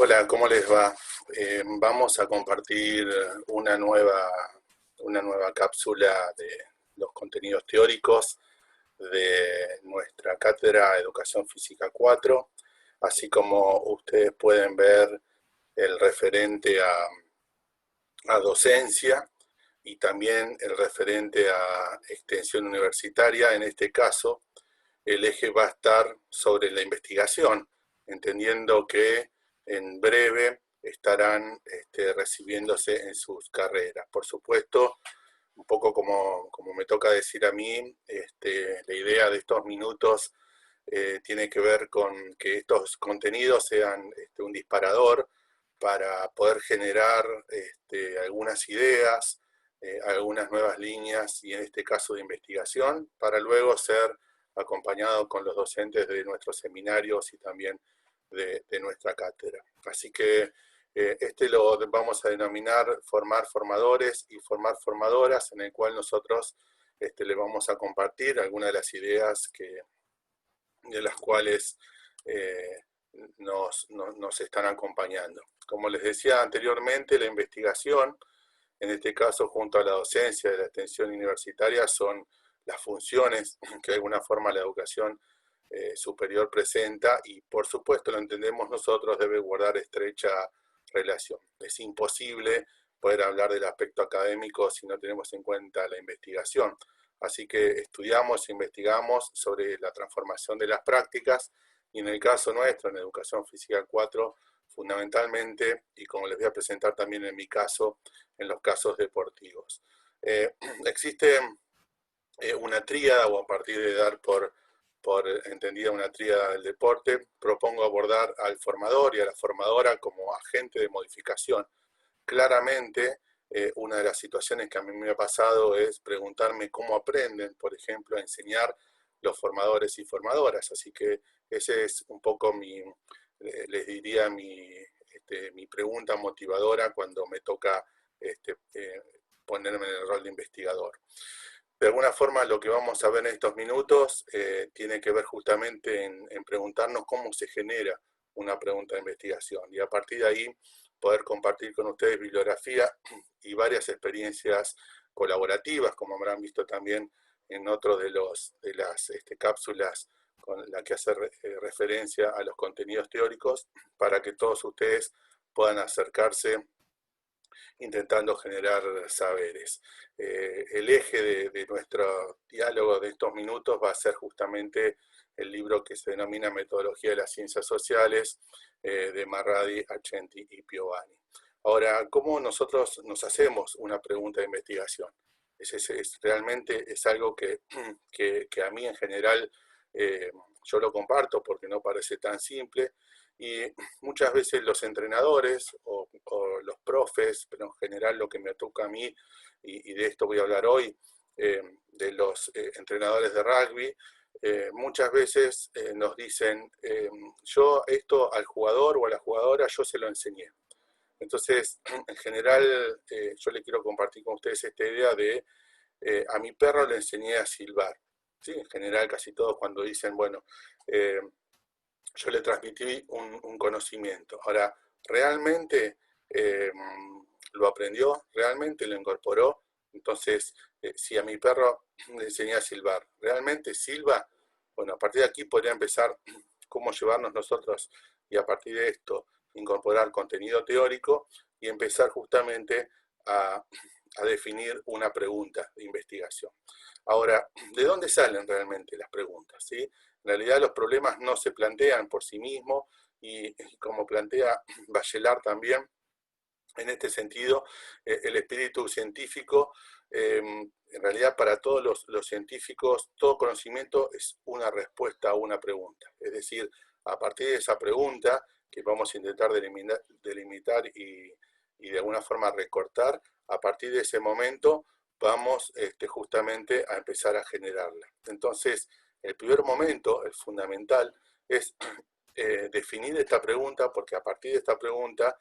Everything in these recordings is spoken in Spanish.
Hola, ¿cómo les va? Vamos a compartir una nueva cápsula de los contenidos teóricos de nuestra cátedra Educación Física 4, así como ustedes pueden ver el referente a docencia y también el referente a extensión universitaria. En este caso, el eje va a estar sobre la investigación, entendiendo que en breve estarán recibiéndose en sus carreras. Por supuesto, un poco como me toca decir a mí, la idea de estos minutos tiene que ver con que estos contenidos sean un disparador para poder generar algunas ideas, algunas nuevas líneas y en este caso de investigación, para luego ser acompañado con los docentes de nuestros seminarios y también de nuestra cátedra. Así que lo vamos a denominar formar formadores y formar formadoras, en el cual nosotros le vamos a compartir algunas de las ideas de las cuales nos están acompañando. Como les decía anteriormente, la investigación, en este caso junto a la docencia de la extensión universitaria, son las funciones que de alguna forma la educación superior presenta y por supuesto lo entendemos nosotros, debe guardar estrecha relación. Es imposible poder hablar del aspecto académico si no tenemos en cuenta la investigación. Así que estudiamos e investigamos sobre la transformación de las prácticas y en el caso nuestro, en Educación Física 4, fundamentalmente, y como les voy a presentar también en mi caso, en los casos deportivos. Existe una tríada, o a partir de dar por entendida una tríada del deporte, propongo abordar al formador y a la formadora como agente de modificación. Claramente, una de las situaciones que a mí me ha pasado es preguntarme cómo aprenden, por ejemplo, a enseñar los formadores y formadoras. Así que ese es un poco les diría, mi pregunta motivadora cuando me toca ponerme en el rol de investigador. De alguna forma, lo que vamos a ver en estos minutos tiene que ver justamente en preguntarnos cómo se genera una pregunta de investigación y a partir de ahí poder compartir con ustedes bibliografía y varias experiencias colaborativas, como habrán visto también en otro de las cápsulas con la que hace referencia a los contenidos teóricos, para que todos ustedes puedan acercarse intentando generar saberes. El eje de nuestro diálogo de estos minutos va a ser justamente el libro que se denomina Metodología de las Ciencias Sociales, de Marradi, Argenti y Piovani. Ahora, ¿cómo nosotros nos hacemos una pregunta de investigación? Realmente es algo que a mí en general yo lo comparto porque no parece tan simple, y muchas veces los entrenadores o los profes, pero en general lo que me toca a mí, y de esto voy a hablar hoy, de los entrenadores de rugby, muchas veces nos dicen, yo esto al jugador o a la jugadora yo se lo enseñé. Entonces, en general, yo le quiero compartir con ustedes esta idea de, a mi perro le enseñé a silbar. ¿Sí? En general, casi todos cuando dicen, bueno, yo le transmití un conocimiento. Ahora, ¿realmente lo aprendió? ¿Realmente lo incorporó? Entonces, si a mi perro le enseñé a silbar, ¿realmente silba? Bueno, a partir de aquí podría empezar cómo llevarnos nosotros y a partir de esto incorporar contenido teórico y empezar justamente a definir una pregunta de investigación. Ahora, ¿de dónde salen realmente las preguntas? ¿Sí? En realidad los problemas no se plantean por sí mismos y como plantea Bachelard también, en este sentido, el espíritu científico, en realidad para todos los científicos, todo conocimiento es una respuesta a una pregunta. Es decir, a partir de esa pregunta, que vamos a intentar delimitar y de alguna forma recortar, a partir de ese momento vamos justamente a empezar a generarla. Entonces, el primer momento, el fundamental, es definir esta pregunta, porque a partir de esta pregunta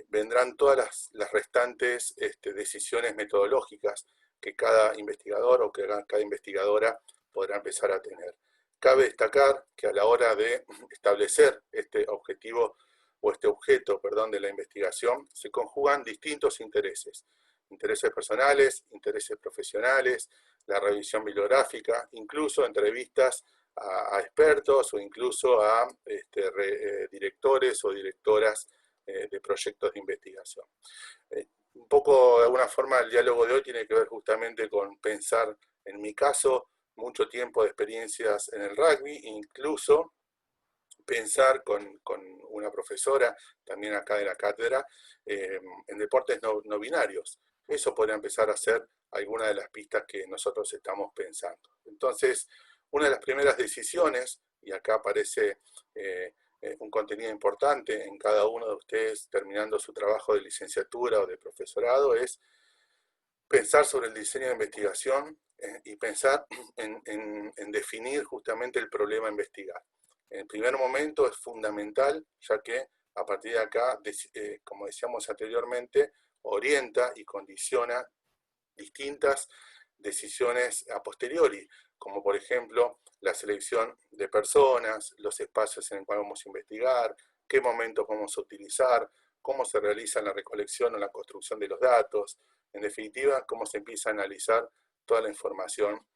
vendrán todas las restantes decisiones metodológicas que cada investigador o que cada investigadora podrá empezar a tener. Cabe destacar que a la hora de establecer este objetivo o este objeto, perdón, de la investigación, se conjugan distintos intereses. Intereses personales, intereses profesionales, la revisión bibliográfica, incluso entrevistas a expertos o incluso a directores o directoras de proyectos de investigación. Un poco, de alguna forma, el diálogo de hoy tiene que ver justamente con pensar, en mi caso, mucho tiempo de experiencias en el rugby, incluso pensar con una profesora, también acá de la cátedra, en deportes no binarios. Eso podría empezar a ser alguna de las pistas que nosotros estamos pensando. Entonces, una de las primeras decisiones, y acá aparece un contenido importante en cada uno de ustedes terminando su trabajo de licenciatura o de profesorado, es pensar sobre el diseño de investigación y pensar en definir justamente el problema a investigar. En el primer momento es fundamental, ya que a partir de acá, como decíamos anteriormente, orienta y condiciona distintas decisiones a posteriori, como por ejemplo la selección de personas, los espacios en los cuales vamos a investigar, qué momentos vamos a utilizar, cómo se realiza la recolección o la construcción de los datos, en definitiva, cómo se empieza a analizar toda la información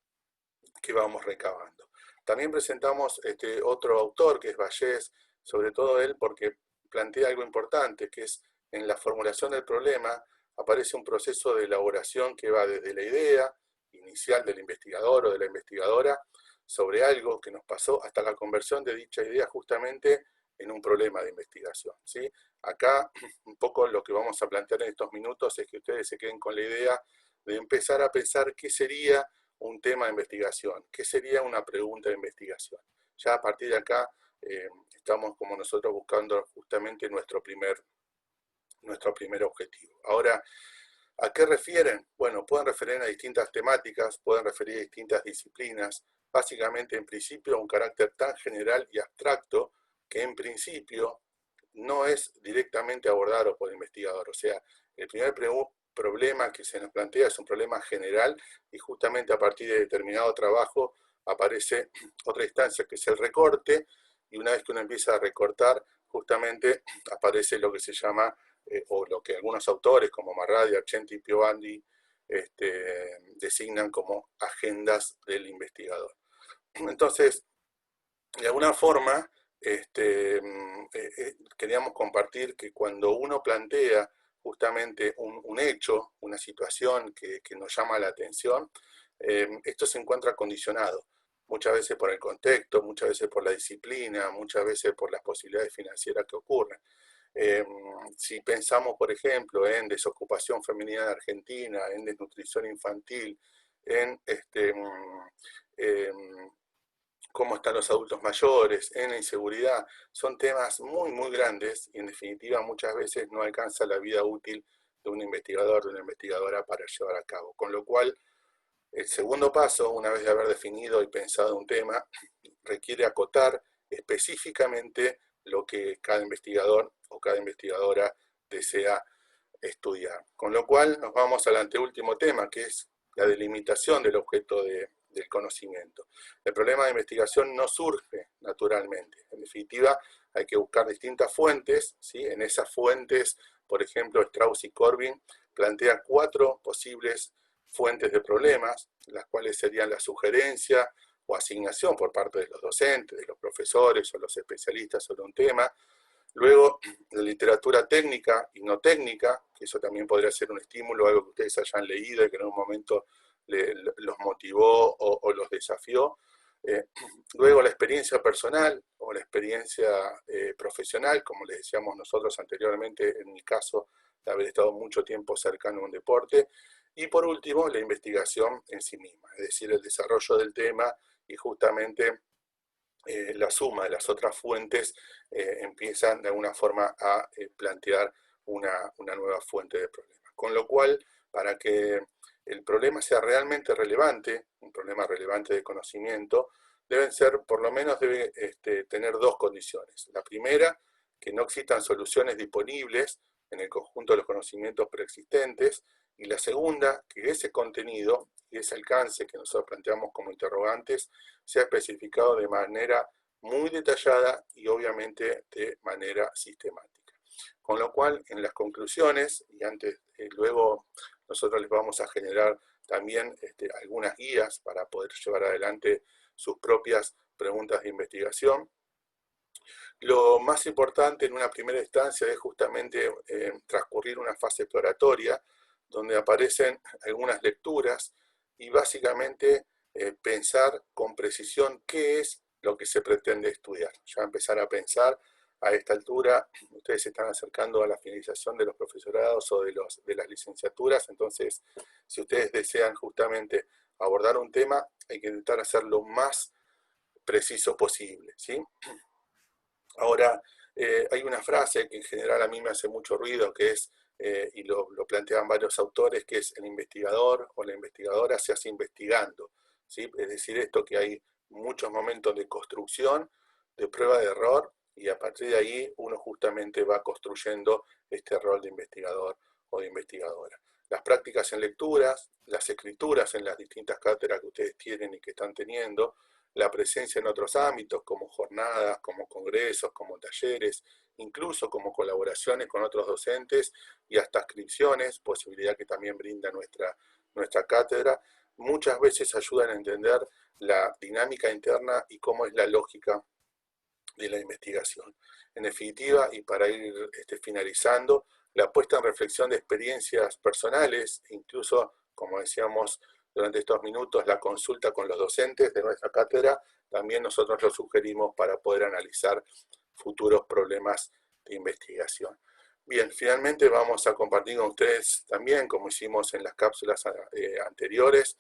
que vamos recabando. También presentamos otro autor, que es Vallés, sobre todo él porque plantea algo importante, que es en la formulación del problema aparece un proceso de elaboración que va desde la idea inicial del investigador o de la investigadora sobre algo que nos pasó hasta la conversión de dicha idea justamente en un problema de investigación, ¿sí? Acá un poco lo que vamos a plantear en estos minutos es que ustedes se queden con la idea de empezar a pensar qué sería un tema de investigación, qué sería una pregunta de investigación. Ya a partir de acá estamos como nosotros buscando justamente nuestro primer objetivo. Ahora, ¿a qué refieren? Bueno, pueden referir a distintas temáticas, pueden referir a distintas disciplinas, básicamente en principio a un carácter tan general y abstracto que en principio no es directamente abordado por el investigador. O sea, el primer problema que se nos plantea es un problema general y justamente a partir de determinado trabajo aparece otra instancia que es el recorte, y una vez que uno empieza a recortar, justamente aparece lo que se llama o lo que algunos autores como Marradi, Argenti y Piovandi designan como agendas del investigador. Entonces, de alguna forma, queríamos compartir que cuando uno plantea justamente un hecho, una situación que nos llama la atención, esto se encuentra condicionado, muchas veces por el contexto, muchas veces por la disciplina, muchas veces por las posibilidades financieras que ocurren. Si pensamos, por ejemplo, en desocupación femenina en Argentina, en desnutrición infantil, en cómo están los adultos mayores, en la inseguridad, son temas muy grandes y en definitiva muchas veces no alcanza la vida útil de un investigador, de una investigadora para llevar a cabo. Con lo cual, el segundo paso, una vez de haber definido y pensado un tema, requiere acotar específicamente lo que cada investigador o cada investigadora desea estudiar. Con lo cual nos vamos al anteúltimo tema, que es la delimitación del objeto del conocimiento. El problema de investigación no surge naturalmente. En definitiva, hay que buscar distintas fuentes, ¿sí? En esas fuentes, por ejemplo, Strauss y Corbin plantean 4 posibles fuentes de problemas, las cuales serían la sugerencia o asignación por parte de los docentes, de los profesores o los especialistas sobre un tema. Luego, la literatura técnica y no técnica, que eso también podría ser un estímulo, algo que ustedes hayan leído y que en un momento los motivó o los desafió. Luego, la experiencia personal o la experiencia profesional, como les decíamos nosotros anteriormente, en mi caso, de haber estado mucho tiempo cercano a un deporte. Y por último, la investigación en sí misma, es decir, el desarrollo del tema y justamente la suma de las otras fuentes empiezan de alguna forma a plantear una nueva fuente de problemas. Con lo cual, para que el problema sea realmente relevante, un problema relevante de conocimiento, deben ser, por lo menos debe tener 2 condiciones. La primera, que no existan soluciones disponibles en el conjunto de los conocimientos preexistentes, y la segunda, que ese contenido y ese alcance que nosotros planteamos como interrogantes sea especificado de manera muy detallada y obviamente de manera sistemática. Con lo cual, en las conclusiones, y luego nosotros les vamos a generar también algunas guías para poder llevar adelante sus propias preguntas de investigación. Lo más importante en una primera instancia es justamente transcurrir una fase exploratoria, donde aparecen algunas lecturas y básicamente pensar con precisión qué es lo que se pretende estudiar. Ya empezar a pensar a esta altura, ustedes se están acercando a la finalización de los profesorados o de las licenciaturas, entonces si ustedes desean justamente abordar un tema, hay que intentar hacerlo lo más preciso posible, ¿sí? Ahora, hay una frase que en general a mí me hace mucho ruido, que es, y lo plantean varios autores, que es el investigador o la investigadora se hace investigando, ¿sí? Es decir, esto que hay muchos momentos de construcción, de prueba de error, y a partir de ahí uno justamente va construyendo este rol de investigador o de investigadora. Las prácticas en lecturas, las escrituras en las distintas cátedras que ustedes tienen y que están teniendo, la presencia en otros ámbitos como jornadas, como congresos, como talleres, incluso como colaboraciones con otros docentes y hasta inscripciones, posibilidad que también brinda nuestra cátedra, muchas veces ayudan a entender la dinámica interna y cómo es la lógica de la investigación. En definitiva, y para ir finalizando, la puesta en reflexión de experiencias personales, incluso, como decíamos durante estos minutos, la consulta con los docentes de nuestra cátedra, también nosotros lo sugerimos para poder analizar futuros problemas de investigación. Bien, finalmente vamos a compartir con ustedes también, como hicimos en las cápsulas anteriores,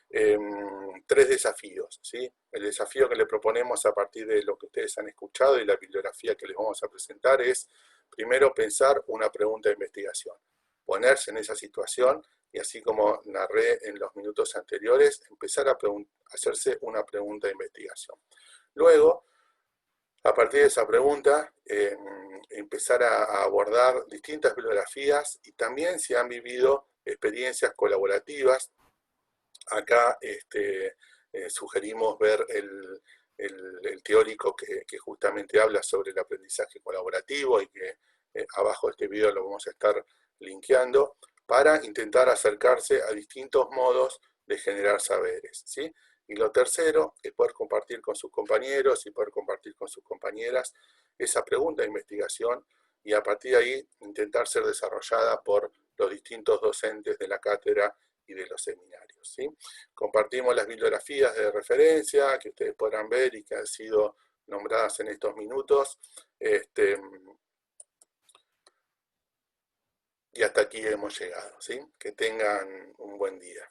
3 desafíos, ¿sí? El desafío que le proponemos a partir de lo que ustedes han escuchado y la bibliografía que les vamos a presentar es, primero, pensar una pregunta de investigación, ponerse en esa situación y así como narré en los minutos anteriores, empezar a hacerse una pregunta de investigación. Luego, a partir de esa pregunta, empezar a abordar distintas bibliografías y también si han vivido experiencias colaborativas. Acá sugerimos ver el teórico que justamente habla sobre el aprendizaje colaborativo y que abajo de este video lo vamos a estar linkeando para intentar acercarse a distintos modos de generar saberes, ¿sí? Y lo tercero es poder compartir con sus compañeros y poder compartir con sus compañeras esa pregunta de investigación y a partir de ahí intentar ser desarrollada por los distintos docentes de la cátedra y de los seminarios, ¿sí? Compartimos las bibliografías de referencia que ustedes podrán ver y que han sido nombradas en estos minutos. Y hasta aquí hemos llegado, ¿sí? Que tengan un buen día.